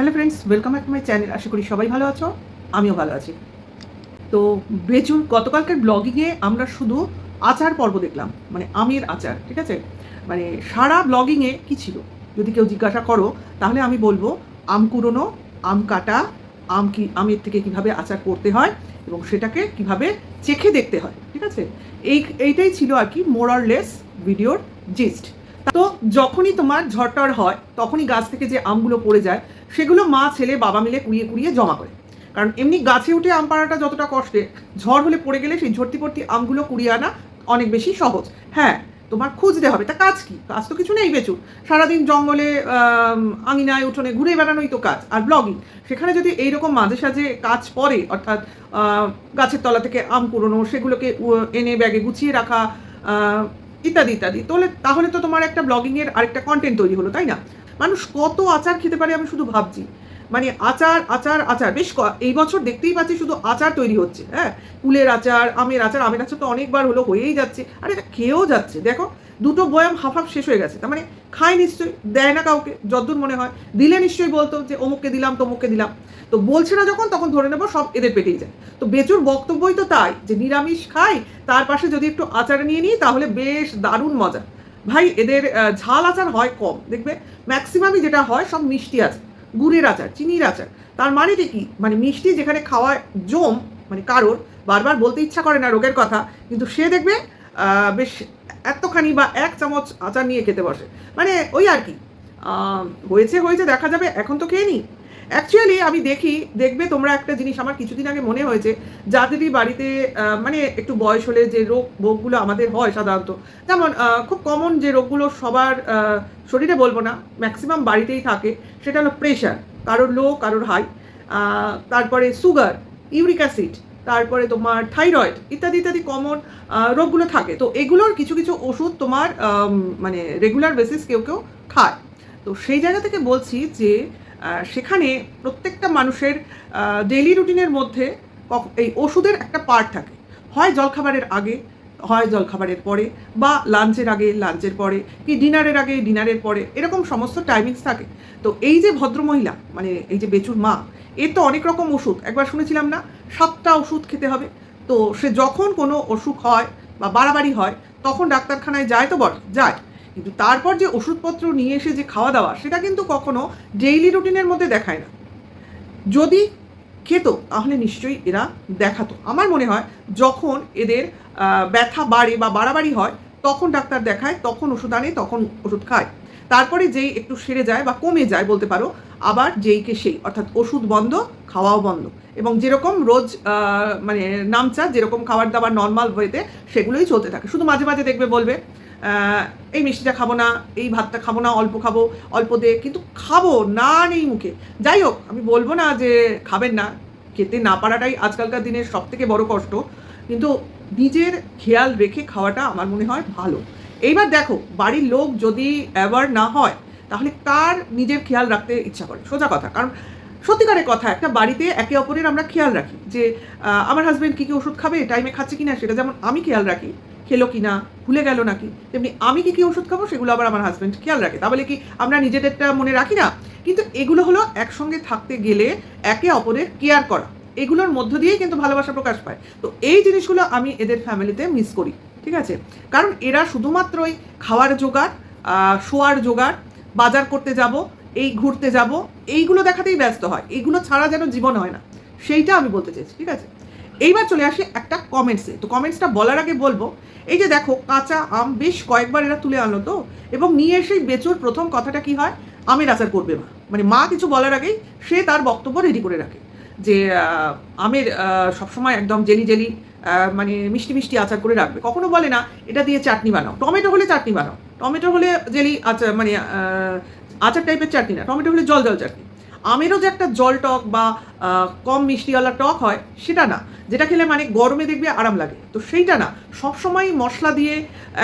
Hello friends, welcome back to my channel. আশা করি সবাই ভালো আছো, আমিও ভালো আছি। তো বেচুর গতকালকের ব্লগিংয়ে আমরা শুধু আচার পর্ব দেখলাম, মানে আমের আচার। ঠিক আছে, মানে সারা ব্লগিংয়ে কি ছিল যদি কেউ জিজ্ঞাসা করো তাহলে আমি বলবো আম কুড়োনো, আম কাটা, আমের থেকে কিভাবে আচার করতে হয় এবং সেটাকে কিভাবে চেখে দেখতে হয়। ঠিক আছে, এইটাই ছিল আর কি মোরারলেস ভিডিওর জিস্ট। তো যখনই তোমার ঝড়টর হয় তখনই গাছ থেকে যে আমগুলো পড়ে যায় সেগুলো মা ছেলে বাবা মিলে কুড়িয়ে কুড়িয়ে জমা করে। কারণ এমনি গাছে উঠে আম পাড়াটা যতটা কষ্টে, ঝড় হলে পড়ে গেলে সেই ঝর্তি পড়তি আমগুলো কুড়িয়ে আনা অনেক বেশি সহজ। হ্যাঁ, তোমার খুঁজতে হবে, তা কাজ কি? কাজ তো কিছু নেই বেচুর, সারাদিন জঙ্গলে আঙিনায় উঠোনে ঘুরে বেড়ানোই তো কাজ। আর ব্লগিং, সেখানে যদি এইরকম মাঝে সাঝে কাজ পড়ে, অর্থাৎ গাছের তলা থেকে আম কুড়োনো, সেগুলোকে এনে ব্যাগে গুছিয়ে রাখা, ইত্যাদি ইত্যাদি, তাহলে তো তোমার একটা ব্লগিংয়ের আরেকটা কন্টেন্ট তৈরি হলো, তাই না? মানুষ কত আচার খেতে পারে আমি শুধু ভাবছি। মানে আচার আচার আচার, এই বছর দেখতেই পাচ্ছি শুধু আচার তৈরি হচ্ছে। হ্যাঁ, কুলের আচার, আমের আচার। আমের আচার তো অনেকবার হলো, হয়েই যাচ্ছে, আর এটা খেয়েও যাচ্ছে। দেখো, দুটো বয়াম হাফ হাফ শেষ হয়ে গেছে। তার মানে খায় নিশ্চয়ই, দেয় না কাউকে যতদূর মনে হয়। দিলে নিশ্চয়ই বলতো যে অমুককে দিলাম তমুককে দিলাম। তো বলছে না যখন, তখন ধরে নেবো সব এদের পেটেই যায়। তো বেচুর বক্তব্যই তো তাই, যে নিরামিষ খাই, তার পাশে যদি একটু আচার নিয়ে নিই তাহলে বেশ দারুণ মজা। ভাই, এদের ঝাল আচার হয় কম, দেখবে ম্যাক্সিমামই যেটা হয় সব মিষ্টি আচার, গুড়ের আচার, চিনির আচার। তার মানেটা কি? মানে মিষ্টি যেখানে খাওয়ায় জম, মানে কারোর বারবার বলতে ইচ্ছা করে না রোগের কথা, কিন্তু সে দেখবে বেশ এতখানি বা এক চামচ আচার নিয়ে খেতে বসে। মানে ওই আর কি, হয়েছে হয়েছে, দেখা যাবে, এখন তো খেয়ে নিই। অ্যাকচুয়ালি আমি দেখবে তোমরা একটা জিনিস আমার কিছুদিন আগে মনে হয়েছে, যাদেরই বাড়িতে মানে একটু বয়স হলে যে রোগগুলো আমাদের হয় সাধারণত, যেমন খুব কমন যে রোগগুলো সবার শরীরে বলবো না, ম্যাক্সিমাম বাড়িতেই থাকে, সেটা হলো প্রেশার, কারোর লো কারোর হাই, তারপরে সুগার, ইউরিক অ্যাসিড, তারপরে তোমার থাইরয়েড, ইত্যাদি ইত্যাদি কমন রোগগুলো থাকে। তো এগুলোর কিছু কিছু ওষুধ তোমার মানে রেগুলার বেসিস কেউ কেউ খায়। তো সেই জায়গা থেকে বলছি যে সেখানে প্রত্যেকটা মানুষের ডেইলি রুটিনের মধ্যে এই ওষুধের একটা পার্ট থাকে, হয় জলখাবারের আগে, হয় জলখাবারের পরে, বা লাঞ্চের আগে লাঞ্চের পরে, কি ডিনারের আগে ডিনারের পরে, এরকম সমস্ত টাইমিংস থাকে। তো এই যে ভদ্রমহিলা, মানে এই যে বেচুর মা, এর তো অনেক রকম ওষুধ, একবার শুনেছিলাম না 7টা ওষুধ খেতে হবে। তো সে যখন কোনো অসুখ হয় বা বাড়াবাড়ি হয় তখন ডাক্তারখানায় যায় তো বটে, যায়, কিন্তু তারপর যে ওষুধপত্র নিয়ে এসে যে খাওয়া দাওয়া, সেটা কিন্তু কখনো ডেইলি রুটিনের মধ্যে দেখায় না। যদি খেত তাহলে নিশ্চয়ই এরা দেখাতো। আমার মনে হয় যখন এদের ব্যথা বাড়ে বা বাড়াবাড়ি হয় তখন ডাক্তার দেখায়, তখন ওষুধ আনে, তখন ওষুধ খায়। তারপরে যেই একটু সেরে যায় বা কমে যায় বলতে পারো, আবার যেইকে সেই, অর্থাৎ ওষুধ বন্ধ, খাওয়াও বন্ধ, এবং যেরকম রোজ মানে নামচা যেরকম খাবার দাবার নর্মাল ওয়েতে সেগুলোই চলতে থাকে। শুধু মাঝে মাঝে দেখবে বলবে এই মিষ্টিটা খাবো না, এই ভাতটা খাবো না, অল্প খাবো, অল্প দে, কিন্তু খাবো না নেই মুখে। যাই হোক, আমি বলবো না যে খাবেন না, খেতে না পারাটাই আজকালকার দিনের সব থেকে বড় কষ্ট, কিন্তু নিজের খেয়াল রেখে খাওয়াটা আমার মনে হয় ভালো। এইবার দেখো, বাড়ির লোক যদি অ্যাওয়ার না হয় তাহলে কার নিজের খেয়াল রাখতে ইচ্ছা করে? সোজা কথা। কারণ সত্যিকারের কথা, একটা বাড়িতে একে অপরের আমরা খেয়াল রাখি, যে আমার হাজব্যান্ড কী কী ওষুধ খাবে, টাইমে খাচ্ছে কিনা, সেটা যেমন আমি খেয়াল রাখি, খেলো কিনা, ভুলে গেল নাকি, তেমনি আমি কী কী ওষুধ খাবো সেগুলো আবার আমার হাজব্যান্ড খেয়াল রাখে। তাহলে কি আমরা নিজেদেরটা মনে রাখি না? কিন্তু এগুলো হলো একসঙ্গে থাকতে গেলে একে অপরের কেয়ার করা, এগুলোর মধ্য দিয়েই কিন্তু ভালোবাসা প্রকাশ পায়। তো এই জিনিসগুলো আমি এদের ফ্যামিলিতে মিস করি। ঠিক আছে, কারণ এরা শুধুমাত্রই খাওয়ার জোগাড়, শোয়ার জোগাড়, বাজার করতে যাব, এই ঘুরতে যাব, এইগুলো দেখাতেই ব্যস্ত হয়, এইগুলো ছাড়া যেন জীবন হয় না, সেইটা আমি বলতে চাইছি। ঠিক আছে, এইবার চলে আসি একটা কমেন্টসে। তো কমেন্টসটা বলার আগে বলবো, এই যে দেখো কাঁচা আম বেশ কয়েকবার এরা তুলে আনলো, তো এবং নিয়ে এসেই বেচুর প্রথম কথাটা কি হয়, আমের আচার করবে মা। মানে মা কিছু বলার আগেই সে তার বক্তব্য রেডি করে রাখে, যে আমের সবসময় একদম জেলি জেলি মানে মিষ্টি মিষ্টি আচার করে রাখবে। কখনো বলে না এটা দিয়ে চাটনি বানাও, টমেটো হলে চাটনি বানাও, টমেটো হলে জেলি আচার, মানে আচার টাইপের চাটনি না, টমেটো হলে জল জল চাটনি। আমেরও যে একটা জল টক বা কম মিষ্টিওয়ালা টক হয়, সেটা না, যেটা খেলে মানে গরমে দেখবে আরাম লাগে, তো সেইটা না, সবসময় মশলা দিয়ে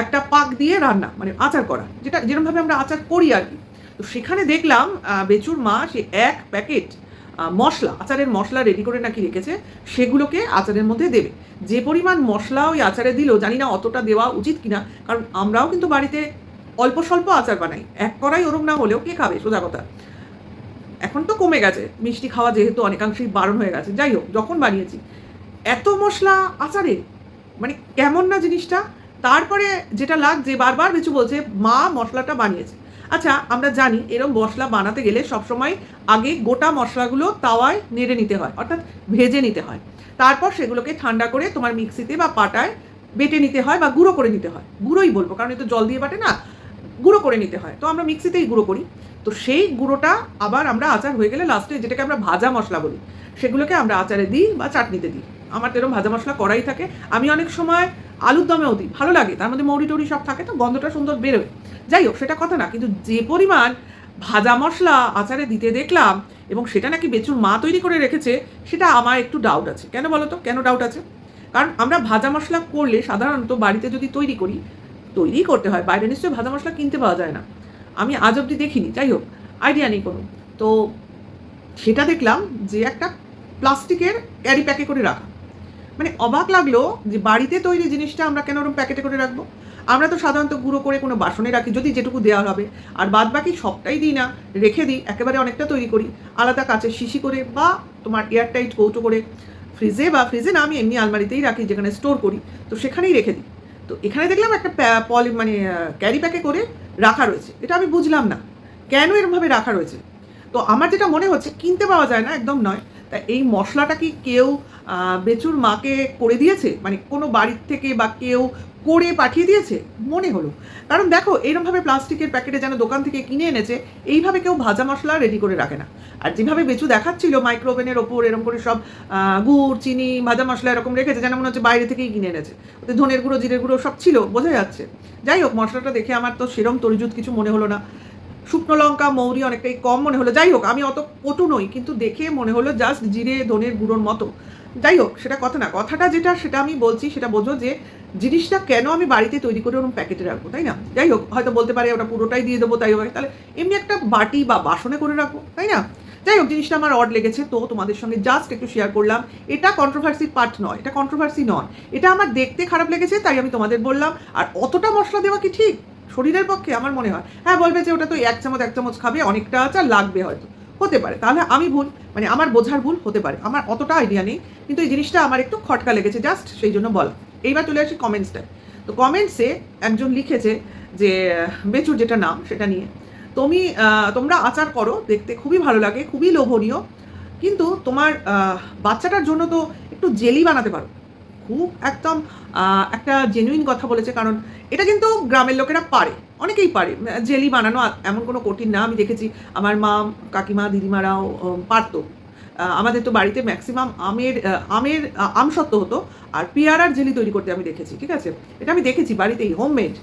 একটা পাক দিয়ে রান্না, মানে আচার করা, যেটা যেরকমভাবে আমরা আচার করি আর কি। তো সেখানে দেখলাম বেচুর মা সে 1 প্যাকেট মশলা, আচারের মশলা রেডি করে নাকি রেখেছে, সেগুলোকে আচারের মধ্যে দেবে। যে পরিমাণ মশলা ওই আচারে দিল, জানি না অতটা দেওয়া উচিত কিনা, কারণ আমরাও কিন্তু বাড়িতে অল্প স্বল্প আচার বানাই, 1 কড়াই ওরম না হলেও কে খাবে, সোজা কথা। এখন তো কমে গেছে, মিষ্টি খাওয়া যেহেতু অনেকাংশেই বারণ হয়ে গেছে। যাই হোক, যখন বানিয়েছি এত মশলা আচারে, মানে কেমন না জিনিসটা। তারপরে যেটা লাগছে, বারবার বেচু বলছে মা মশলাটা বানিয়েছে। আচ্ছা, আমরা জানি এরকম মশলা বানাতে গেলে সবসময় আগে গোটা মশলাগুলো তাওয়ায় নেড়ে নিতে হয়, অর্থাৎ ভেজে নিতে হয়। তারপর সেগুলোকে ঠান্ডা করে তোমার মিক্সিতে বা পাটায় বেটে নিতে হয় বা গুঁড়ো করে নিতে হয়। গুঁড়োই বলবো, কারণ এ তো জল দিয়ে বাটে না, গুঁড়ো করে নিতে হয়। তো আমরা মিক্সিতেই গুঁড়ো করি। তো সেই গুঁড়োটা আবার আমরা আচার হয়ে গেলে লাস্টে, যেটাকে আমরা ভাজা মশলা বলি, সেগুলোকে আমরা আচারে দিই বা চাটনিতে দিই। আমার তো এরকম ভাজা মশলা করাই থাকে। আমি অনেক সময় আলুর দমেও দিই, ভালো লাগে, তার মধ্যে মৌরি টৌরি সব থাকে, তো গন্ধটা সুন্দর বেরোয়। যাই হোক, সেটা কথা না, কিন্তু যে পরিমাণ ভাজা মশলা আচারে দিতে দেখলাম, এবং সেটা নাকি বেচুর মা তৈরি করে রেখেছে, সেটা আমার একটু ডাউট আছে। কেন বলো তো, কেন ডাউট আছে? কারণ আমরা ভাজা মশলা করলে সাধারণত বাড়িতে যদি তৈরি করি, তৈরি করতে হয়, বাইরে নিশ্চয়ই ভাজা মশলা কিনতে পাওয়া যায় না, আমি আজ অবধি দেখিনি। যাই হোক, আইডিয়া নেই কোনো। তো সেটা দেখলাম যে একটা প্লাস্টিকের ক্যারি প্যাকে করে রাখা। মানে অবাক লাগলো যে বাড়িতে তৈরি জিনিসটা আমরা কেন ওরকম প্যাকেটে করে রাখবো? আমরা তো সাধারণত গুঁড়ো করে কোনো বাসনে রাখি, যদি যেটুকু দেওয়া হবে, আর বাদ বাকি সবটাই দিই না, রেখে দিই, একেবারে অনেকটা তৈরি করি আলাদা কাচের শিশি করে বা তোমার এয়ারটাইট কৌটো করে ফ্রিজে না, আমি এমনি আলমারিতেই রাখি যেখানে স্টোর করি, তো সেখানেই রেখে দিই। তো এখানে দেখলাম একটা মানে ক্যারি প্যাকে করে রাখা রয়েছে। এটা আমি বুঝলাম না কেন এরমভাবে রাখা রয়েছে। তো আমার যেটা মনে হচ্ছে, কিনতে পাওয়া যায় না, একদম নয়। তা এই মশলাটা কি কেউ বেচুর মাকে করে দিয়েছে, মানে কোনো বাড়ির থেকে বা কেউ করে পাঠিয়ে দিয়েছে মনে হলো। কারণ দেখো, এইরকমভাবে প্লাস্টিকের প্যাকেটে যেন দোকান থেকে কিনে এনেছে, এইভাবে কেউ ভাজা মশলা রেডি করে রাখে না। আর যেভাবে বেচু দেখাচ্ছিল মাইক্রো ওভেনের ওপর এরকম করে সব গুড়, চিনি, ভাজা মশলা এরকম রেখেছে, যেন মনে হচ্ছে বাইরে থেকেই কিনে এনেছে। ওতে ধনের গুঁড়ো, জিরের গুঁড়ো সব ছিল, বোঝা যাচ্ছে। যাই হোক, মশলাটা দেখে আমার তো সেরম তরিজুত কিছু মনে হলো না। শুকনো লঙ্কা, মৌরি অনেকটাই কম মনে হলো। যাই হোক, আমি অত পটু নই, কিন্তু দেখে মনে হলো জাস্ট জিরে ধনের গুঁড়োর মতো। যাই হোক, সেটা কথা না, কথাটা যেটা সেটা আমি বলছি, সেটা বোঝো যে জিনিসটা কেন আমি বাড়িতে তৈরি করে ওরকম প্যাকেটে রাখবো, তাই না? যাই হোক, হয়তো বলতে পারে ওটা পুরোটাই দিয়ে দেবো, তাই হবে, তাহলে এমনি একটা বাটি বা বাসনে করে রাখবো, তাই না? যাই হোক, জিনিসটা আমার অড লেগেছে, তো তোমাদের সঙ্গে জাস্ট একটু শেয়ার করলাম। এটা কন্ট্রোভার্সির পার্ট নয়, এটা কন্ট্রোভার্সি নয়, এটা আমার দেখতে খারাপ লেগেছে, তাই আমি তোমাদের বললাম। আর অতটা মশলা দেওয়া কি ঠিক শরীরের পক্ষে? আমার মনে হয় হ্যাঁ, বলবে যে ওটা তো এক চামচ খাবে, অনেকটা আচার লাগবে, হয়তো হতে পারে, তাহলে আমি ভুল, মানে আমার বোঝার ভুল হতে পারে, আমার অতটা আইডিয়া নেই। কিন্তু এই জিনিসটা আমার একটু খটকা লেগেছে, জাস্ট সেই জন্য বলা। এইবার চলে আসি কমেন্টসটায়। তো কমেন্টসে একজন লিখেছে যে বেচুর যেটা নাম সেটা নিয়ে, তোমরা আচার করো, দেখতে খুবই ভালো লাগে, খুবই লোভনীয়, কিন্তু তোমার বাচ্চাটার জন্য তো একটু জেলি বানাতে পারো। খুব একদম একটা জেনুইন কথা বলেছে, কারণ এটা কিন্তু গ্রামের লোকেরা পারে, অনেকেই পারে জেলি বানানো, এমন কোনো কঠিন না। আমি দেখেছি আমার মা, কাকিমা, দিদিমারাও পারতো। আমাদের তো বাড়িতে ম্যাক্সিমাম আমের আমসত্ত্ব হতো, আর পেয়ারার জেলি তৈরি করতে আমি দেখেছি, ঠিক আছে? এটা আমি দেখেছি বাড়িতেই, হোমমেড।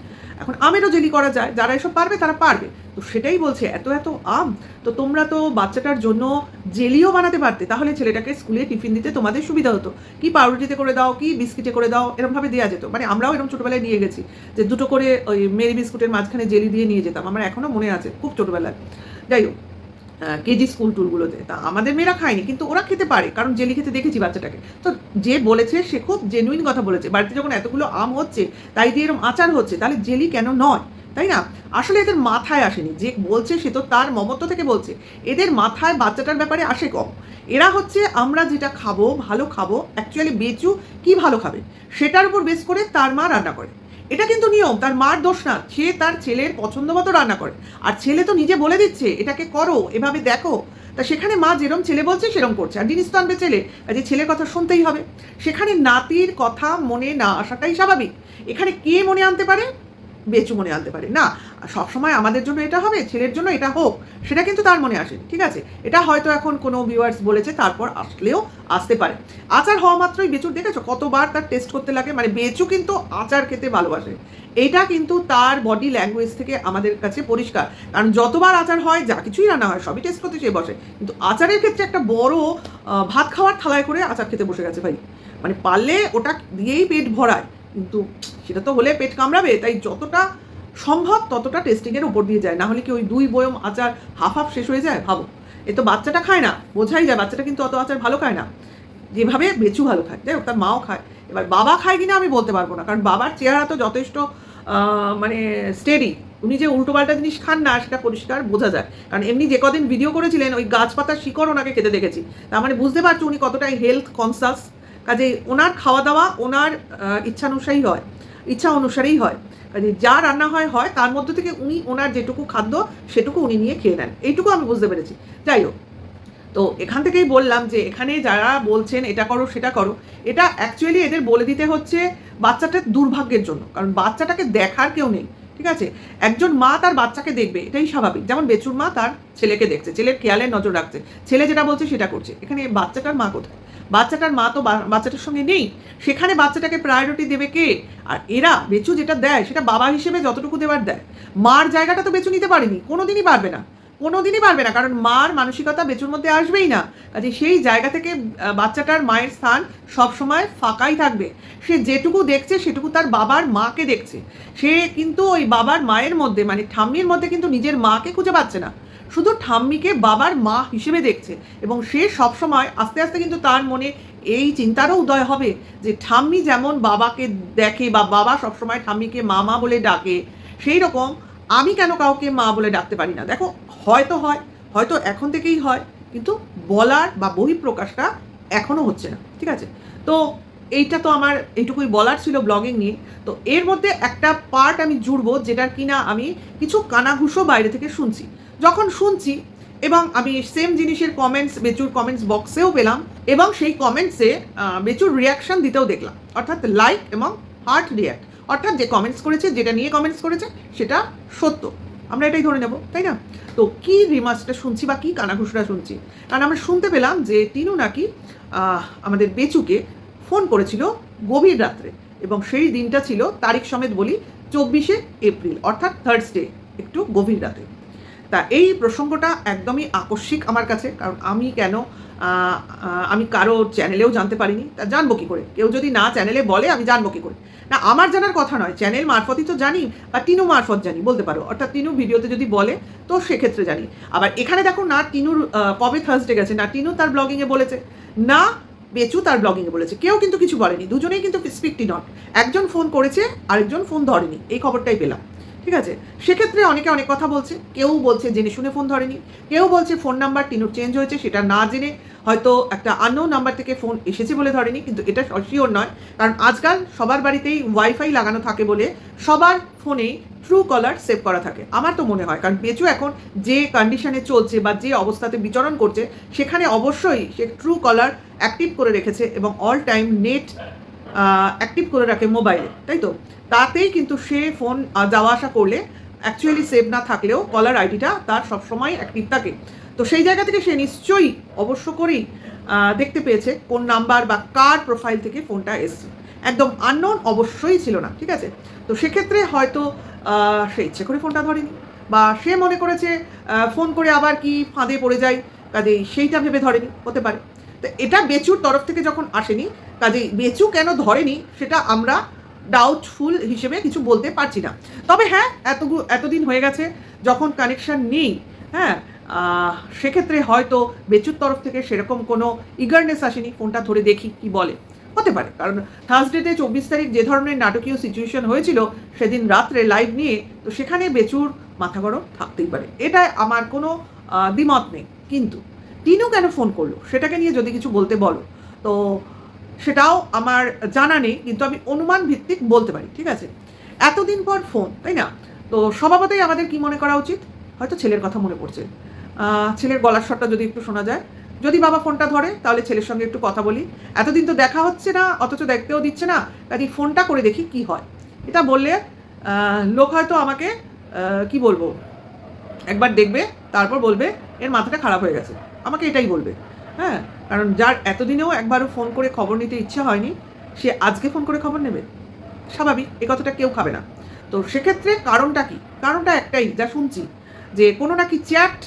এখন আমেরও জেলি করা যায়, যারা এসব পারবে তারা পারবে। তো সেটাই বলছে, এত এত আম, তো তোমরা তো বাচ্চাটার জন্য জেলিও বানাতে পারতে, তাহলে ছেলেটাকে স্কুলে টিফিন দিতে তোমাদের সুবিধা হতো। কি পাউরুটিতে করে দাও, কি বিস্কিটে করে দাও, এরকমভাবে দেওয়া যেত। মানে আমরাও এরকম ছোটোবেলায় নিয়ে গেছি, যে দুটো করে ওই মেরি বিস্কুটের মাঝখানে জেলি দিয়ে নিয়ে যেতাম, আমার এখনও মনে আছে, খুব ছোটোবেলায়। যাই হোক, কেজি স্কুল টুলগুলোতে, তা আমাদের মেয়েরা খায়নি, কিন্তু ওরা খেতে পারে, কারণ জেলি খেতে দেখেছি বাচ্চাটাকে। তো যে বলেছে সে খুব জেনুইন কথা বলেছে। বাড়িতে যখন এতগুলো আম হচ্ছে, তাই দিয়ে এরকম আচার হচ্ছে, তাহলে জেলি কেন নয়, তাই না? আসলে এদের মাথায় আসেনি, যে বলছে সে তো তার মমত্ব থেকে বলছে, এদের মাথায় বাচ্চাটার ব্যাপারে আসে কম। এরা হচ্ছে আমরা যেটা খাবো, ভালো খাবো, অ্যাকচুয়ালি বেচু কি ভালো খাবে সেটার উপর বেস করে তার মা রান্না করে। এটা কিন্তু নিয়ম, তার মার দোষ না, সে তার ছেলের পছন্দ মতো রান্না করে। আর ছেলে তো নিজে বলে দিচ্ছে এটাকে করো, এভাবে দেখো, তা সেখানে মা যেরম ছেলে বলছে সেরম করছে, আর জিনিস তো আনবে ছেলে, যে ছেলের কথা শুনতেই হবে। সেখানে নাতির কথা মনে না আসাটাই স্বাভাবিক। এখানে কে মনে আনতে পারে? বেচু মনে আনতে পারে না। সবসময় আমাদের জন্য এটা হবে, ছেলের জন্য এটা হোক, সেটা কিন্তু তার মনে আসে, ঠিক আছে? এটা হয়তো এখন কোনো ভিউয়ার্স বলেছে, তারপর আসলেও আসতে পারে। আচার হওয়া মাত্রই বেচুর দেখেছো কতবার তার টেস্ট করতে লাগে, মানে বেচু কিন্তু আচার খেতে ভালোবাসে, এটা কিন্তু তার বডি ল্যাঙ্গুয়েজ থেকে আমাদের কাছে পরিষ্কার। কারণ যতবার আচার হয়, যা কিছুই রান্না হয়, সবই টেস্ট করতে সে বসে, কিন্তু আচারের ক্ষেত্রে একটা বড় ভাত খাওয়ার থালায় করে আচার খেতে বসে গেছে ভাই। মানে পারলে ওটা দিয়েই পেট ভরায়, কিন্তু সেটা তো হলে পেট কামড়াবে, তাই যতটা সম্ভব ততটা টেস্টিংয়ের উপর দিয়ে যায়, না হলে কি ওই 2 বয়ম আচার হাফ হাফ শেষ হয়ে যায়? ভাবো, এ তো বাচ্চাটা খায় না, বোঝাই যায় বাচ্চাটা কিন্তু অত আচার ভালো খায় না, যেভাবে বেচু ভালো খায়। যাই হোক, তার মাও খায়। এবার বাবা খায় কিনা আমি বলতে পারবো না, কারণ বাবার চেহারা তো যথেষ্ট মানে স্টেডি, উনি যে উল্টোপাল্টা জিনিস খান না সেটা পরিষ্কার বোঝা যায়, কারণ এমনি যে কদিন ভিডিও করেছিলেন ওই গাছপাতার শিকড় ওনাকে খেতে দেখেছি, তার মানে বুঝতে পারছো উনি কতটাই হেলথ কনসাস। কাজে ওনার খাওয়া দাওয়া ওনার ইচ্ছা অনুসারেই হয়। কাজে যা রান্না হয় তার মধ্যে থেকে উনি ওনার যেটুকু খাদ্য সেটুকু উনি নিয়ে খেয়ে নেন, এইটুকু আমি বুঝতে পেরেছি। যাই হোক, তো এখান থেকেই বললাম যে এখানে যারা বলছেন এটা করো সেটা করো, এটা অ্যাকচুয়ালি এদের বলে দিতে হচ্ছে বাচ্চাটার দুর্ভাগ্যের জন্য, কারণ বাচ্চাটাকে দেখার কেউ নেই। ঠিক আছে, একজন মা তার বাচ্চাকে দেখবে, এটাই স্বাভাবিক। যেমন বেচুর মা তার ছেলেকে দেখছে, ছেলের খেয়ালের নজর রাখছে, ছেলে যেটা বলছে সেটা করছে। এখানে বাচ্চাটার মা কোথায়? বাচ্চাটার মা তো বাচ্চাটার সঙ্গে নেই, সেখানে বাচ্চাটাকে প্রায়োরিটি দেবে কে? আর এরা বেচু যেটা দেয় সেটা বাবা হিসেবে যতটুকু দেওয়ার দেয়, মার জায়গাটা তো বেচু নিতে পারেনি, কোনোদিনই পারবে না, কারণ মার মানসিকতা বেচুর মধ্যে আসবেই না। কাজে সেই জায়গা থেকে বাচ্চাটার মায়ের স্থান সবসময় ফাঁকাই থাকবে। সে যেটুকু দেখছে সেটুকু তার বাবার মাকে দেখছে, সে কিন্তু ওই বাবার মায়ের মধ্যে মানে ঠাম্মির মধ্যে কিন্তু নিজের মাকে খুঁজে পাচ্ছে না, শুধু ঠাম্মিকে বাবার মা হিসেবে দেখছে। এবং সে সবসময় আস্তে আস্তে কিন্তু তার মনে এই চিন্তারও উদয় হবে যে ঠাম্মি যেমন বাবাকে দেখে বা বাবা সবসময় ঠাম্মিকে মামা বলে ডাকে, সেই রকম আমি কেন কাউকে মা বলে ডাকতে পারি না? দেখো, হয়তো এখন থেকেই হয়, কিন্তু বলার বা বহিঃপ্রকাশটা এখনও হচ্ছে না। ঠিক আছে, তো এইটা তো আমার এইটুকুই বলার ছিল ব্লগিং নিয়ে। তো এর মধ্যে একটা পার্ট আমি জুড়বো, যেটার কিনা আমি কিছু কানাঘুষো বাইরে থেকে শুনছি। যখন শুনছি এবং আমি সেম জিনিসের কমেন্টস বেচুর কমেন্টস বক্সেও পেলাম, এবং সেই কমেন্টসে বেচুর রিয়াকশান দিতেও দেখলাম, অর্থাৎ লাইক এবং হার্ট রিয়াক্ট, অর্থাৎ যে কমেন্টস করেছে, যেটা নিয়ে কমেন্টস করেছে সেটা সত্য, আমরা এটাই ধরে নেব, তাই না? তো কী রিমার্সটা শুনছি বা কী কানাঘুষোটা শুনছি, কারণ আমরা শুনতে পেলাম যে টিনু নাকি আমাদের বেচুকে ফোন করেছিল গভীর রাত্রে, এবং সেই দিনটা ছিল তারিখ সমেত বলি 24শে এপ্রিল, অর্থাৎ থার্সডে, একটু গভীর রাতে। তা এই প্রসঙ্গটা একদমই আকস্মিক আমার কাছে, কারণ আমি কারো চ্যানেলেও জানতে পারিনি, তা জানবো কী করে? কেউ যদি না চ্যানেলে বলে আমি জানবো কী করে? না, আমার জানার কথা নয়, চ্যানেল মারফতই তো জানি, বা টিনু মারফত জানি বলতে পারো, অর্থাৎ টিনু ভিডিওতে যদি বলে তো সেক্ষেত্রে জানি। আবার এখানে দেখো, না টিনুর কবে থার্সডে গেছে, না টিনু তার ব্লগিংয়ে বলেছে, না বেচু তার ব্লগিংয়ে বলেছে, কেউ কিন্তু কিছু বলেনি, দুজনেই কিন্তু স্পিকটি নট। একজন ফোন করেছে, আরেকজন ফোন ধরেনি, এই খবরটাই পেলাম। ঠিক আছে, সেক্ষেত্রে অনেকে অনেক কথা বলছে, কেউ বলছে জেনে শুনে ফোন ধরেনি, কেউ বলছে ফোন নাম্বার টিনুর চেঞ্জ হয়েছে, সেটা না জেনে হয়তো একটা আননোন নাম্বার থেকে ফোন এসেছে বলে ধরেনি, কিন্তু এটা শিওর নয়, কারণ আজকাল সবার বাড়িতেই ওয়াইফাই লাগানো থাকে বলে সবার ফোনেই ট্রু কলার সেভ করা থাকে, আমার তো মনে হয়। কারণ বেচু এখন যে কন্ডিশনে চলছে বা যে অবস্থাতে বিচরণ করছে, সেখানে অবশ্যই সে ট্রু কলার অ্যাক্টিভ করে রেখেছে এবং অল টাইম নেট অ্যাক্টিভ করে রাখে মোবাইলে, তাই তো? তাতেই কিন্তু সে ফোন যাওয়া আসা করলে অ্যাকচুয়ালি সেভ না থাকলেও কলার আইডিটা তার সবসময় অ্যাক্টিভ থাকে। তো সেই জায়গা থেকে সে নিশ্চয়ই অবশ্য করেই দেখতে পেয়েছে কোন নাম্বার বা কার প্রোফাইল থেকে ফোনটা এসছে, একদম আননোন অবশ্যই ছিল না। ঠিক আছে, তো সেক্ষেত্রে হয়তো সে ইচ্ছে করে ফোনটা ধরেনি, বা সে মনে করেছে ফোন করে আবার কি ফাঁদে পড়ে যায়, কাজেই সেইটা ভেবে ধরেনি, হতে পারে। তো এটা বেচুর তরফ থেকে যখন আসেনি, কাজেই বেচু কেন ধরেনি সেটা আমরা ডাউটফুল হিসেবে কিছু বলতে পারছি না। তবে হ্যাঁ, এতদিন হয়ে গেছে যখন কানেকশান নেই, হ্যাঁ, সেক্ষেত্রে হয়তো বেচুর তরফ থেকে সেরকম কোনো ইগারনেস আসেনি, ফোনটা ধরে দেখি কি বলে, হতে পারে। কারণ থার্সডেতে 24 তারিখ যে ধরনের নাটকীয় সিচুয়েশন হয়েছিল সেদিন রাত্রে লাইভ নিয়ে, তো সেখানে বেচুর মাথা গরম থাকতেই পারে, এটা আমার কোনো দ্বিমত নেই। কিন্তু টিনু কেন ফোন করলো সেটাকে নিয়ে যদি কিছু বলতে বলো, তো সেটাও আমার জানা নেই, কিন্তু আমি অনুমান ভিত্তিক বলতে পারি। ঠিক আছে, এতদিন পর ফোন, তাই না? তো স্বভাবতই আমাদের কি মনে করা উচিত? হয়তো ছেলের কথা মনে পড়ছে, ছেলের গলার স্বরটা যদি একটু শোনা যায়, যদি বাবা ফোনটা ধরে তাহলে ছেলের সঙ্গে একটু কথা বলি, এতদিন তো দেখা হচ্ছে না, অথচ দেখতেও দিচ্ছে না, কাজে ফোনটা করে দেখি কি হয়। এটা বললে লোক হয়তো আমাকে কি বলবো, একবার দেখবে, তারপর বলবে এর মাথাটা খারাপ হয়ে গেছে, আমাকে এটাই বলবে। হ্যাঁ, কারণ যার এতদিনেও একবারও ফোন করে খবর নিতে ইচ্ছে হয়নি, সে আজকে ফোন করে খবর নেবে, স্বাভাবিক, এ কথাটা কেউ খাবে না। তো সেক্ষেত্রে কারণটা কি? কারণটা একটাই, যা শুনছি, যে কোনো নাকি চ্যাট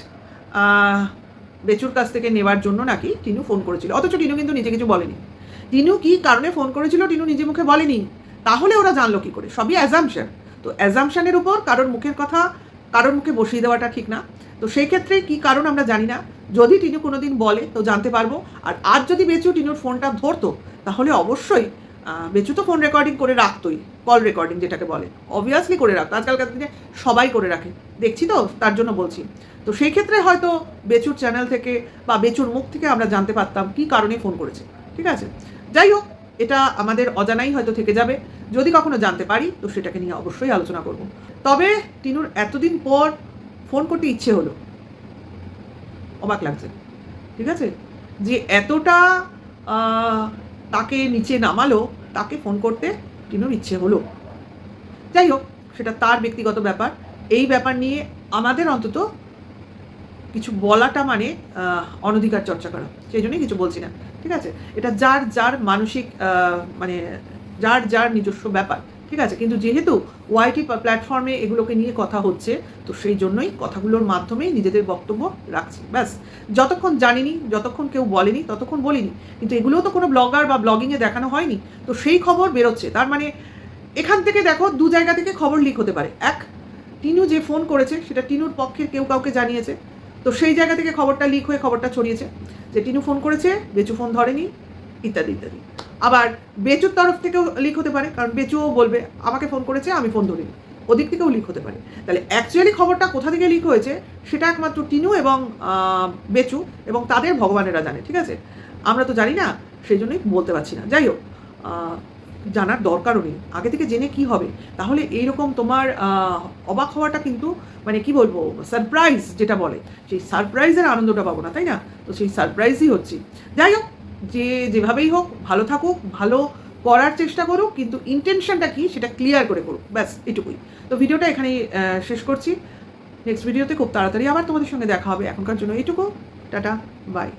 বেচুর কাছ থেকে নেওয়ার জন্য নাকি টিনু ফোন করেছিল, অথচ টিনু কিন্তু নিজে কিছু বলেনি। টিনু কি কারণে ফোন করেছিল টিনু নিজে মুখে বলেনি, তাহলে ওরা জানলো কি করে? সবই অ্যাজাম্পশন। তো অ্যাজাম্পশনের উপর কারোর মুখের কথা কারোর মুখে বসিয়ে দেওয়াটা ঠিক না। তো সেই ক্ষেত্রে কী কারণ আমরা জানি না, যদি টিনু কোনো দিন বলে তো জানতে পারবো। আর আজ যদি বেচু টিনুর ফোনটা ধরতো, তাহলে অবশ্যই বেচু তো ফোন রেকর্ডিং করে রাখতোই, কল রেকর্ডিং যেটাকে বলে, অবভিয়াসলি করে রাখতো, আজকালকার দিনে সবাই করে রাখে, দেখছি তো তার জন্য বলছি। তো সেই ক্ষেত্রে হয়তো বেচুর চ্যানেল থেকে বা বেচুর মুখ থেকে আমরা জানতে পারতাম কী কারণে ফোন করেছে, ঠিক আছে। যাই হোক, এটা আমাদের অজানাই হয়তো থেকে যাবে, যদি কখনো জানতে পারি তো সেটাকে নিয়ে অবশ্যই আলোচনা করব। তবে টিনুর এতদিন পর ফোন করতে ইচ্ছে হলো, অবাক লাগছে, ঠিক আছে, যে এতটা তাকে নিচে নামালো, তাকে ফোন করতে টিনুর ইচ্ছে হলো। যাই হোক, সেটা তার ব্যক্তিগত ব্যাপার। এই ব্যাপার নিয়ে আমাদের অন্তত কিছু বলাটা মানে অনধিকার চর্চা করা, সেই জন্যই কিছু বলছি না, ঠিক আছে। এটা যার যার মানসিক মানে যার যার নিজস্ব ব্যাপার, ঠিক আছে। কিন্তু যেহেতু ওয়াইটি প্ল্যাটফর্মে এগুলোকে নিয়ে কথা হচ্ছে, তো সেই জন্যই কথাগুলোর মাধ্যমেই নিজেদের বক্তব্য রাখছি, ব্যাস। যতক্ষণ জানিনি, যতক্ষণ কেউ বলেনি, ততক্ষণ বলিনি। কিন্তু এগুলোও তো কোনো ব্লগার বা ব্লগিংয়ে দেখানো হয়নি, তো সেই খবর বেরোচ্ছে। তার মানে এখান থেকে দেখো, দু জায়গা থেকে খবর লিক হতে পারে। এক, টিনু যে ফোন করেছে সেটা টিনুর পক্ষের কেউ কাউকে জানিয়েছে, তো সেই জায়গা থেকে খবরটা লিক হয়ে খবরটা ছড়িয়েছে যে টিনু ফোন করেছে, বেচু ফোন ধরেনি, ইত্যাদি ইত্যাদি। আবার বেচুর তরফ থেকেও লিক হতে পারে, কারণ বেচুও বলবে আমাকে ফোন করেছে, আমি ফোন ধরিনি, ওদিক থেকেও লিক হতে পারে। তাহলে অ্যাকচুয়ালি খবরটা কোথা থেকে লিক হয়েছে সেটা একমাত্র টিনু এবং বেচু এবং তাদের ভগবানেরা জানে, ঠিক আছে। আমরা তো জানি না, সেই জন্যই বলতে পারছি না। যাই হোক, জানার দরকারও নেই, আগে থেকে জেনে কি হবে। তাহলে এইরকম তোমার অবাক হওয়াটা কিন্তু মানে কি বলবো, সারপ্রাইজ যেটা বলে, সেই সারপ্রাইজের আনন্দটা পাবো না, তাই না। তো সেই সারপ্রাইজই হচ্ছি। যাই হোক, যে যেভাবেই হোক ভালো থাকুক, ভালো করার চেষ্টা করুক, কিন্তু ইন্টেনশনটা কি সেটা ক্লিয়ার করে করুক, ব্যাস এটুকুই। তো ভিডিওটা এখানেই শেষ করছি। নেক্সট ভিডিওতে খুব তাড়াতাড়ি আবার তোমাদের সঙ্গে দেখা হবে। এখনকার জন্য এইটুকু, টাটা, বাই।